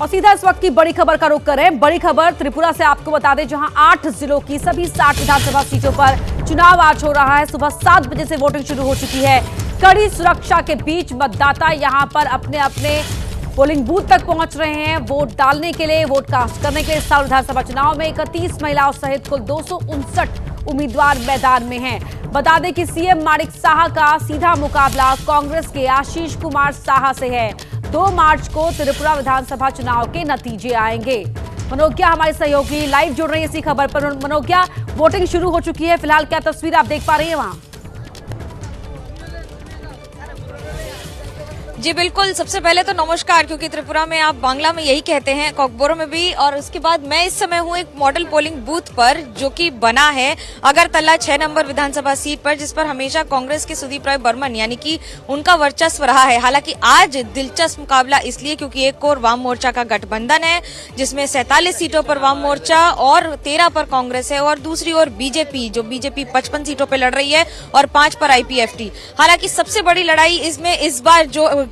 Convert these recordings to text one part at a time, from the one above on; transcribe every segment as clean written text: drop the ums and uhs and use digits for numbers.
और सीधा इस वक्त की बड़ी खबर का रुख करें। बड़ी खबर त्रिपुरा से आपको बता दें, जहां 8 जिलों की सभी 60 विधानसभा सीटों पर चुनाव आज हो रहा है। सुबह 7 बजे से वोटिंग शुरू हो चुकी है। कड़ी सुरक्षा के बीच मतदाता यहां पर अपने अपने पोलिंग बूथ तक पहुंच रहे हैं वोट डालने के लिए, वोट कास्ट करने के लिए। इस साल विधानसभा चुनाव में 31 महिलाओं सहित कुल 259 उम्मीदवार मैदान में हैं। बता दें कि सीएम माणिक साहा का सीधा मुकाबला कांग्रेस के आशीष कुमार साहा से है। 2 मार्च को त्रिपुरा विधानसभा चुनाव के नतीजे आएंगे। मनोज्ञा हमारी सहयोगी लाइव जुड़ रही है इसी खबर पर। मनोज्ञा, वोटिंग शुरू हो चुकी है, फिलहाल क्या तस्वीर आप देख पा रही है वहां? जी बिल्कुल, सबसे पहले तो नमस्कार, क्योंकि त्रिपुरा में आप बांग्ला में यही कहते हैं, कॉकबोरो में भी। और उसके बाद मैं इस समय हूँ एक मॉडल पोलिंग बूथ पर, जो कि बना है अगरतला 6 नंबर विधानसभा सीट पर, जिस पर हमेशा कांग्रेस के सुदीप राय बर्मन यानी कि उनका वर्चस्व रहा है। हालांकि आज दिलचस्प मुकाबला इसलिए क्योंकि एक और वाम मोर्चा का गठबंधन है, जिसमें 47 सीटों पर वाम मोर्चा और 13 पर कांग्रेस है, और दूसरी ओर बीजेपी, जो बीजेपी 55 सीटों पर लड़ रही है और 5 पर आईपीएफटी। हालांकि सबसे बड़ी लड़ाई इसमें इस बार जो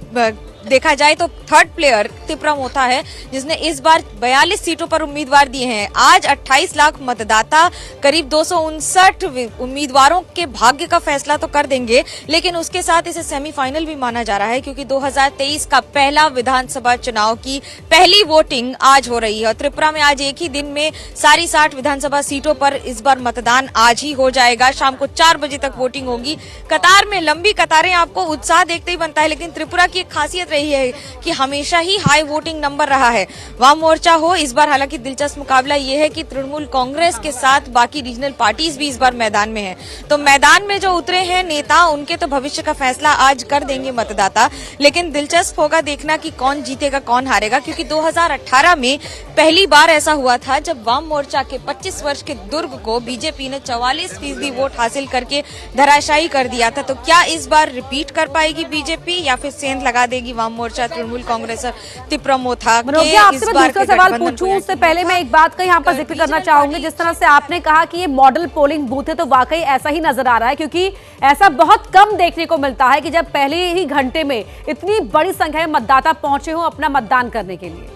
देखा जाए तो थर्ड प्लेयर तिपरा मोथा है, जिसने इस बार 42 सीटों पर उम्मीदवार दिए हैं। आज 28 लाख मतदाता करीब 259 उम्मीदवारों के भाग्य का फैसला तो कर देंगे, लेकिन उसके साथ इसे सेमीफाइनल भी माना जा रहा है, क्योंकि 2023 का पहला विधानसभा चुनाव की पहली वोटिंग आज हो रही है। और त्रिपुरा में आज एक ही दिन में सारी 60 विधानसभा सीटों पर इस बार मतदान आज ही हो जाएगा। शाम को 4 बजे तक वोटिंग होगी। कतार में लंबी कतारें आपको उत्साह देखते ही बनता है, लेकिन त्रिपुरा की एक खासियत रही है कि हमेशा ही हाई वोटिंग नंबर रहा है। वाम मोर्चा हो, इस बार हालांकि दिलचस्प मुकाबला ये है कि तृणमूल कांग्रेस के साथ बाकी रीजनल पार्टीज भी इस बार मैदान में हैं। तो मैदान में जो उतरे हैं नेता, उनके तो भविष्य का फैसला आज कर देंगे मतदाता। लेकिन दिलचस्प होगा देखना कि कौन जीतेगा कौन हारेगा, क्योंकि 2018 में पहली बार ऐसा हुआ था जब वाम मोर्चा के 25 वर्ष के दुर्ग को बीजेपी ने 44% वोट हासिल करके धराशायी कर दिया था। तो क्या इस बार रिपीट कर पाएगी बीजेपी, या फिर सेंध लगा देगी वाम मोर्चा, तृणमूल कांग्रेस और तिपरा मोथा? आपसे मैं दूसरा सवाल पूछूं उससे पहले मैं एक बात का यहाँ पर जिक्र करना चाहूंगी। जिस तरह से आपने कहा कि ये मॉडल पोलिंग बूथ है, तो वाकई ऐसा ही नजर आ रहा है, क्योंकि ऐसा बहुत कम देखने को मिलता है कि जब पहले ही घंटे में इतनी बड़ी संख्या में मतदाता पहुंचे हों अपना मतदान करने के लिए।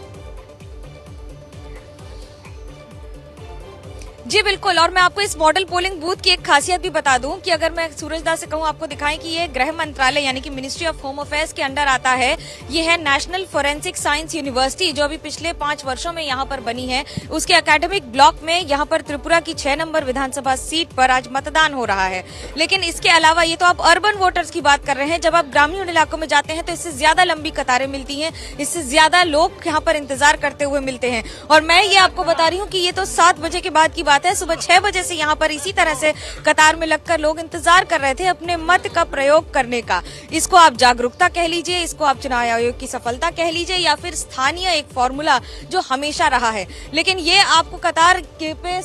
जी बिल्कुल, और मैं आपको इस मॉडल पोलिंग बूथ की एक खासियत भी बता दूं कि अगर मैं सूरजदास से कहूं आपको दिखाएं कि ये गृह मंत्रालय यानी कि मिनिस्ट्री ऑफ होम अफेयर्स के अंडर आता है। ये है नेशनल फोरेंसिक साइंस यूनिवर्सिटी, जो अभी पिछले 5 वर्षों में यहाँ पर बनी है। उसके एकेडमिक ब्लॉक में यहाँ पर त्रिपुरा की 6 नंबर विधानसभा सीट पर आज मतदान हो रहा है। लेकिन इसके अलावा ये तो आप अर्बन वोटर्स की बात कर रहे हैं, जब आप ग्रामीण इलाकों में जाते हैं तो इससे ज्यादा लंबी कतारें मिलती हैं, इससे ज्यादा लोग यहाँ पर इंतजार करते हुए मिलते हैं। और मैं ये आपको बता रही हूँ कि ये तो 7 बजे के बाद की बात है। सुबह 6 बजे से यहाँ पर इसी तरह से कतार में लगकर लोग इंतजार कर रहे थे अपने मत का प्रयोग करने का। इसको आप जागरूकता कह लीजिए, इसको आप चुनाव आयोग की सफलता कह लीजिए, या फिर स्थानीय एक फॉर्मूला जो हमेशा रहा है। लेकिन ये आपको कतार के पे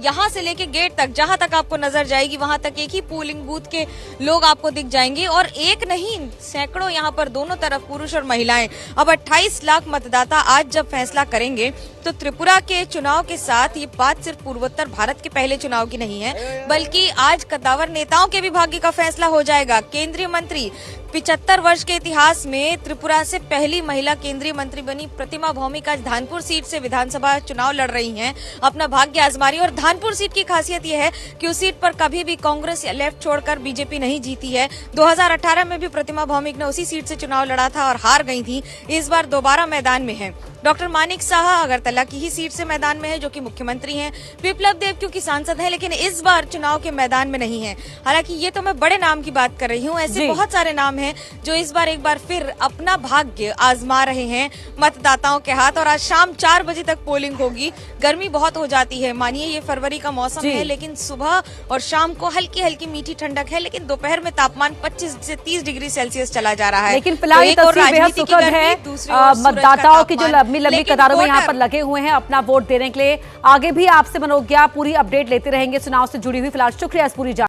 यहाँ से लेके गेट तक, जहां तक आपको नजर जाएगी वहां तक एक ही पोलिंग बूथ के लोग आपको दिख जाएंगे, और एक नहीं सैकड़ों यहाँ पर दोनों तरफ पुरुष और महिलाएं। अब 28 लाख मतदाता आज जब फैसला करेंगे, तो त्रिपुरा के चुनाव के साथ ये बात सिर्फ पूर्वोत्तर भारत के पहले चुनाव की नहीं है, बल्कि आज कद्दावर नेताओं के भी भाग्य का फैसला हो जाएगा। केंद्रीय मंत्री 75 वर्ष के इतिहास में त्रिपुरा से पहली महिला केंद्रीय मंत्री बनी प्रतिमा भौमिक आज धानपुर सीट से विधानसभा चुनाव लड़ रही हैं, अपना भाग्य आजमा रही है। और धानपुर सीट की खासियत यह है कि उस सीट पर कभी भी कांग्रेस या लेफ्ट छोड़कर बीजेपी नहीं जीती है। 2018 में भी प्रतिमा भौमिक ने उसी सीट से चुनाव लड़ा था और हार गई थी। इस बार दोबारा मैदान में है। डॉक्टर माणिक साहा अगरतला की ही सीट से मैदान में है, जो कि मुख्यमंत्री हैं। विप्लव देव क्योंकि सांसद हैं, लेकिन इस बार चुनाव के मैदान में नहीं है। हालांकि ये तो मैं बड़े नाम की बात कर रही हूँ, ऐसे बहुत सारे नाम हैं जो इस बार एक बार फिर अपना भाग्य आजमा रहे हैं मतदाताओं के हाथ। और आज शाम 4 बजे तक पोलिंग होगी। गर्मी बहुत हो जाती है, मानिए ये फरवरी का मौसम है, लेकिन सुबह और शाम को हल्की हल्की मीठी ठंडक है, लेकिन दोपहर में तापमान 25 से 30 डिग्री सेल्सियस चला जा रहा है। लेकिन फिलहाल मतदाताओं की जो लंबी कतारों में यहाँ पर लगे हुए हैं अपना वोट देने के लिए। आगे भी आपसे मनोज्ञा पूरी अपडेट लेते रहेंगे चुनाव से जुड़ी हुई। फिलहाल शुक्रिया इस पूरी